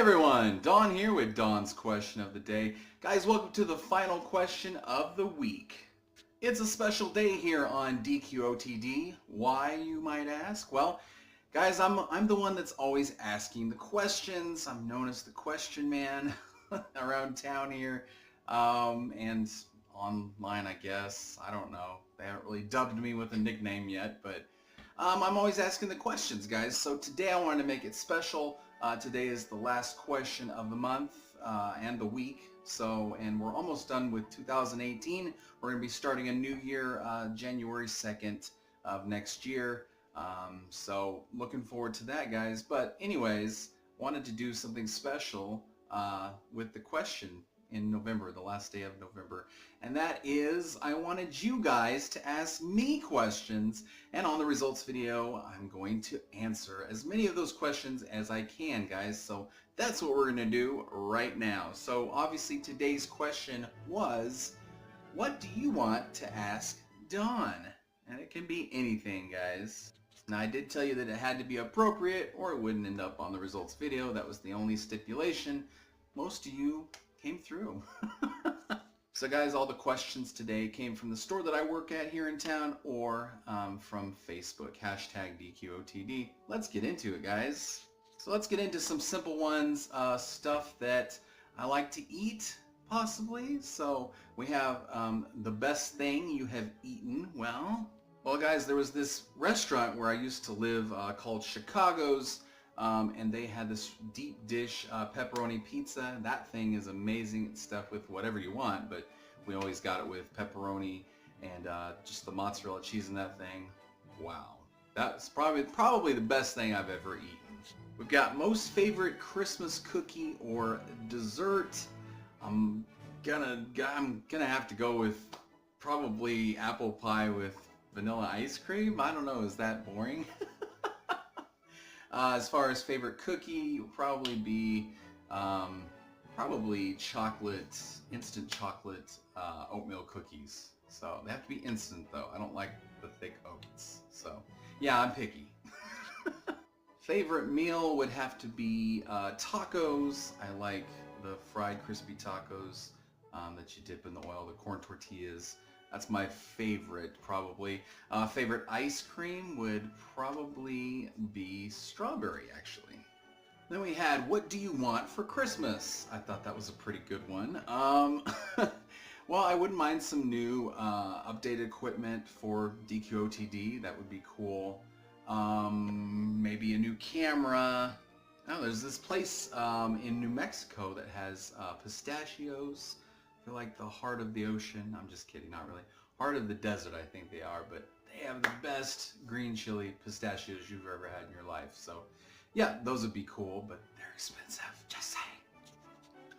everyone, Don here with Don's Question of the Day. Guys, welcome to the final question of the week. It's a special day here on DQOTD. Why, you might ask? Well, guys, I'm the one that's always asking the questions. I'm known as the question man around town here, and online, I guess. I don't know. They haven't really dubbed me with a nickname yet, but I'm always asking the questions, guys. So today I wanted to make it special. Today is the last question of the month and the week. And we're almost done with 2018. We're going to be starting a new year January 2nd of next year. So looking forward to that, guys. But anyways, wanted to do something special with the question in November, the last day of November. And that is, I wanted you guys to ask me questions, and on the results video, I'm going to answer as many of those questions as I can, guys. So that's what we're gonna do right now. So obviously today's question was, what do you want to ask Don? And it can be anything, guys. Now I did tell you that it had to be appropriate or it wouldn't end up on the results video. That was the only stipulation. Most of you came through. So guys, all the questions today came from the store that I work at here in town or from Facebook, hashtag DQOTD. Let's get into it, guys. So let's get into some simple ones, stuff that I like to eat, possibly. So we have the best thing you have eaten. Well guys, there was this restaurant where I used to live called Chicago's. And they had this deep dish pepperoni pizza. That thing is amazing. It's stuffed with whatever you want, but we always got it with pepperoni and just the mozzarella cheese in that thing. Wow, that's probably the best thing I've ever eaten. We've got most favorite Christmas cookie or dessert. I'm gonna have to go with probably apple pie with vanilla ice cream. I don't know, is that boring? As far as favorite cookie, will probably be chocolate, instant chocolate oatmeal cookies. So they have to be instant though. I don't like the thick oats. So yeah, I'm picky. Favorite meal would have to be tacos. I like the fried crispy tacos that you dip in the oil, the corn tortillas. That's my favorite, probably. Favorite ice cream would probably be strawberry, actually. Then we had, what do you want for Christmas? I thought that was a pretty good one. Well, I wouldn't mind some new updated equipment for DQOTD. That would be cool. Maybe a new camera. Oh, there's this place in New Mexico that has pistachios. They're like the heart of the ocean. I'm just kidding, not really. Heart of the desert, I think they are, but they have the best green chili pistachios you've ever had in your life. So yeah, those would be cool, but they're expensive, just saying.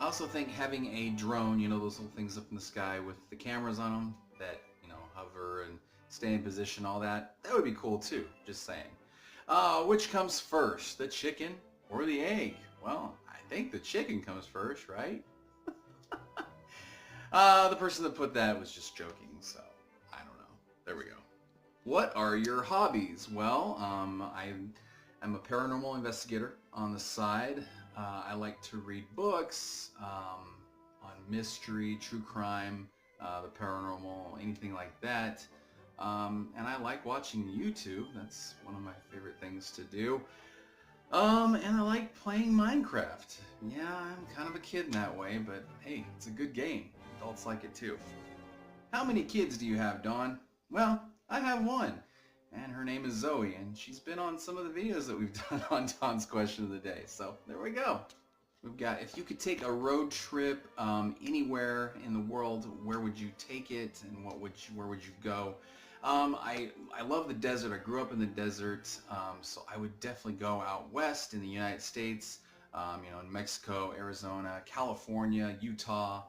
I also think having a drone, you know, those little things up in the sky with the cameras on them that, you know, hover and stay in position, all that, that would be cool too, just saying. Which comes first, the chicken or the egg? Well, I think the chicken comes first, right? The person that put that was just joking, so I don't know. There we go. What are your hobbies? Well, I'm a paranormal investigator on the side. I like to read books on mystery, true crime, the paranormal, anything like that. And I like watching YouTube. That's one of my favorite things to do. And I like playing Minecraft. Yeah, I'm kind of a kid in that way, but hey, it's a good game. Adults like it too. How many kids do you have, Dawn? Well, I have one, and her name is Zoe, and she's been on some of the videos that we've done on Don's Question of the Day. So there we go. We've got, if you could take a road trip anywhere in the world, where would you take it, and where would you go? I love the desert. I grew up in the desert, so I would definitely go out west in the United States, you know, in Mexico, Arizona, California, Utah.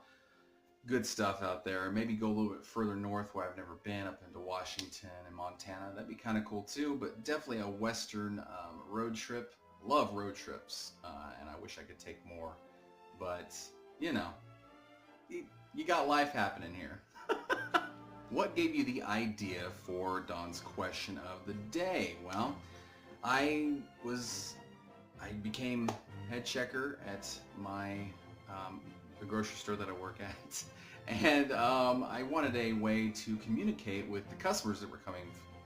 Good stuff out there. Maybe go a little bit further north where I've never been, up into Washington and Montana. That'd be kind of cool too, but definitely a western road trip. Love road trips, and I wish I could take more, but you know, you got life happening here. What gave you the idea for Don's Question of the Day? Well, I became head checker at my the grocery store that I work at, and I wanted a way to communicate with the customers that were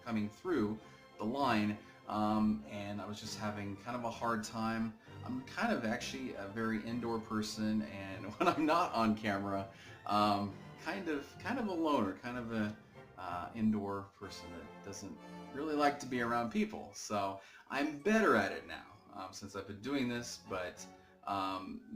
coming through the line, and I was just having kind of a hard time. I'm kind of actually a very indoor person, and when I'm not on camera, kind of a loner, kind of a indoor person that doesn't really like to be around people. So I'm better at it now since I've been doing this, but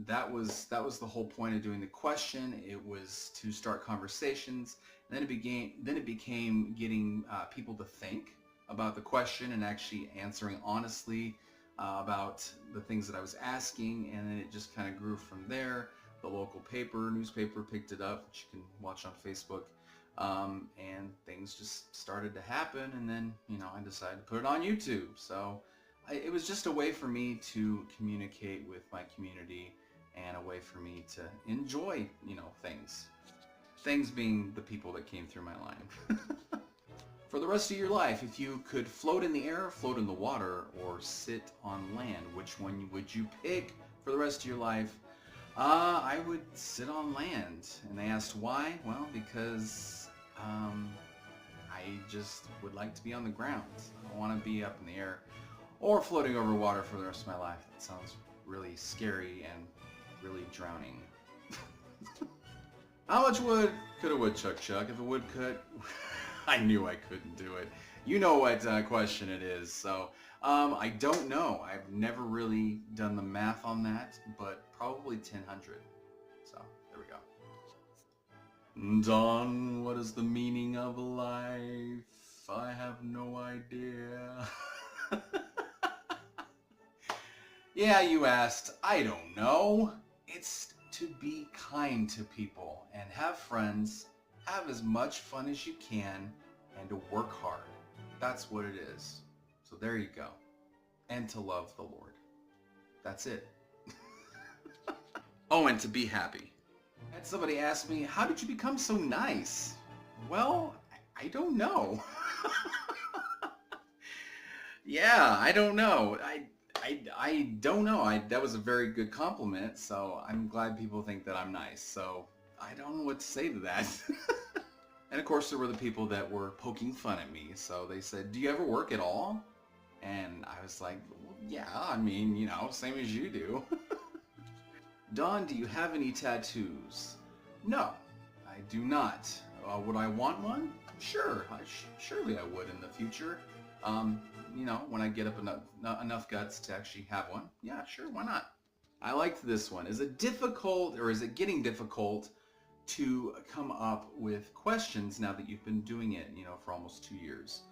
that was the whole point of doing the question. It was to start conversations, and then it became getting people to think about the question and actually answering honestly about the things that I was asking, and then it just kind of grew from there. The local newspaper picked it up, which you can watch on Facebook, and things just started to happen, and then, you know, I decided to put it on YouTube. So it was just a way for me to communicate with my community, and a way for me to enjoy, you know, things being the people that came through my line. For the rest of your life, if you could float in the air, float in the water, or sit on land, which one would you pick for the rest of your life? I would sit on land. And they asked why? Well, because I just would like to be on the ground. I want to be up in the air or floating over water for the rest of my life. That sounds really scary and really drowning. How much wood could a woodchuck chuck? If a woodcut... I knew I couldn't do it. You know what question it is, so I don't know. I've never really done the math on that, but probably 1,000. So there we go. Don, what is the meaning of life? I have no idea. Yeah, you asked. I don't know. It's to be kind to people and have friends. Have as much fun as you can, and to work hard. That's what it is. So there you go. And to love the Lord. That's it. Oh, and to be happy. And somebody asked me, how did you become so nice? Well, I don't know. Yeah, I don't know. I don't know. That was a very good compliment, so I'm glad people think that I'm nice. So I don't know what to say to that. And of course there were the people that were poking fun at me. So they said, do you ever work at all? And I was like, well, yeah, I mean, you know, same as you do. Don, do you have any tattoos? No, I do not. Would I want one? Sure, surely I would in the future. You know, when I get up enough guts to actually have one. Yeah, sure, why not? I liked this one. Is it difficult, or is it getting difficult to come up with questions now that you've been doing it, you know, for almost 2 years?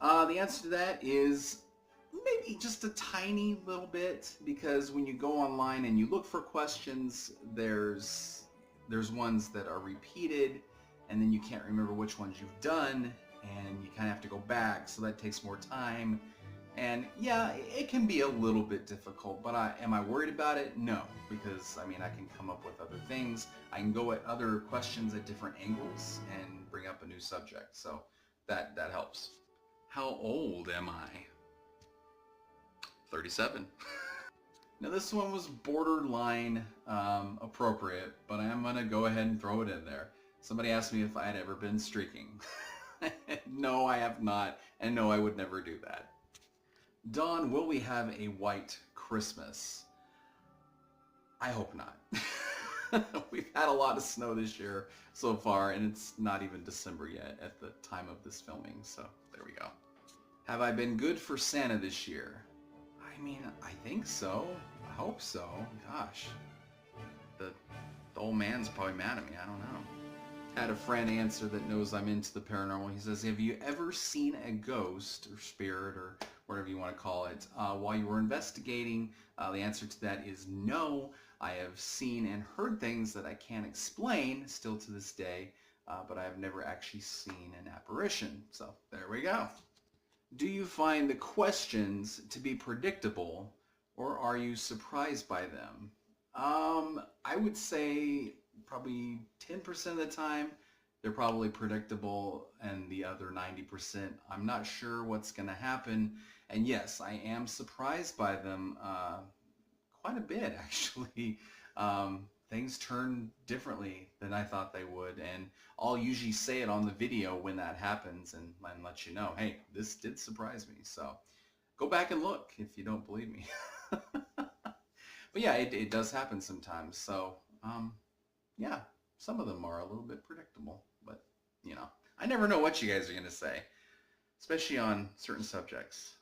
The answer to that is maybe just a tiny little bit, because when you go online and you look for questions, there's ones that are repeated, and then you can't remember which ones you've done, and you kind of have to go back, so that takes more time. And yeah, it can be a little bit difficult, but am I worried about it? No, because I mean, I can come up with other things. I can go at other questions at different angles and bring up a new subject, so that helps. How old am I? 37. Now this one was borderline appropriate, but I am gonna go ahead and throw it in there. Somebody asked me if I had ever been streaking. No, I have not, and no, I would never do that. Don, will we have a white Christmas? I hope not. We've had a lot of snow this year so far, and it's not even December yet at the time of this filming, so there we go. Have I been good for Santa this year? I mean, I think so. I hope so. Gosh. The old man's probably mad at me. I don't know. Had a friend answer that knows I'm into the paranormal. He says, have you ever seen a ghost or spirit or whatever you want to call it while you were investigating? The answer to that is no. I have seen and heard things that I can't explain still to this day, but I have never actually seen an apparition. So there we go. Do you find the questions to be predictable, or are you surprised by them? I would say probably 10% of the time they're probably predictable, and the other 90% I'm not sure what's going to happen. And yes, I am surprised by them quite a bit, actually. Things turn differently than I thought they would, and I'll usually say it on the video when that happens and let you know, hey, this did surprise me. So go back and look if you don't believe me. But yeah, it does happen sometimes. So yeah, some of them are a little bit predictable, but you know, I never know what you guys are going to say, especially on certain subjects.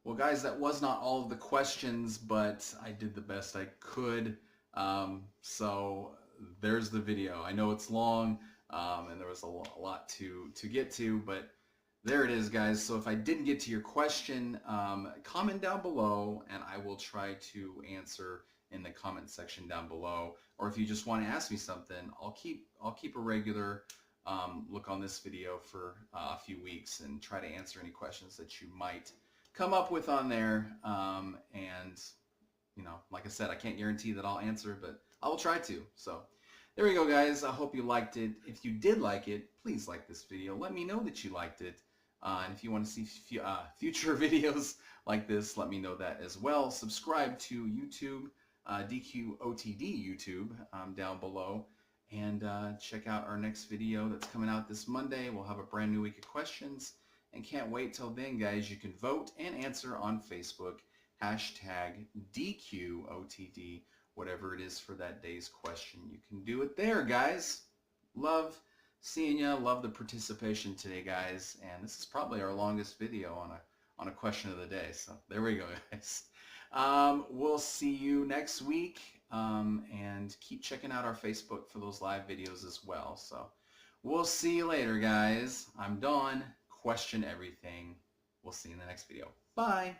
Well, guys, that was not all of the questions, but I did the best I could. So there's the video. I know it's long, and there was a lot to get to, but there it is, guys. So if I didn't get to your question, comment down below, and I will try to answer in the comment section down below. Or if you just want to ask me something, I'll keep a regular look on this video for a few weeks and try to answer any questions that you might come up with on there. And you know, like I said, I can't guarantee that I'll answer, but I will try to. So there we go, guys. I hope you liked it. If you did like it, please like this video. Let me know that you liked it. And if you want to see future videos like this, let me know that as well. Subscribe to YouTube, DQOTD YouTube, down below. And check out our next video that's coming out this Monday. We'll have a brand new week of questions. And can't wait till then, guys. You can vote and answer on Facebook. Hashtag DQOTD, whatever it is for that day's question. You can do it there, guys. Love seeing you. Love the participation today, guys. And this is probably our longest video on a question of the day. So there we go, guys. We'll see you next week. And keep checking out our Facebook for those live videos as well. So we'll see you later, guys. I'm Don. Question everything. We'll see you in the next video. Bye.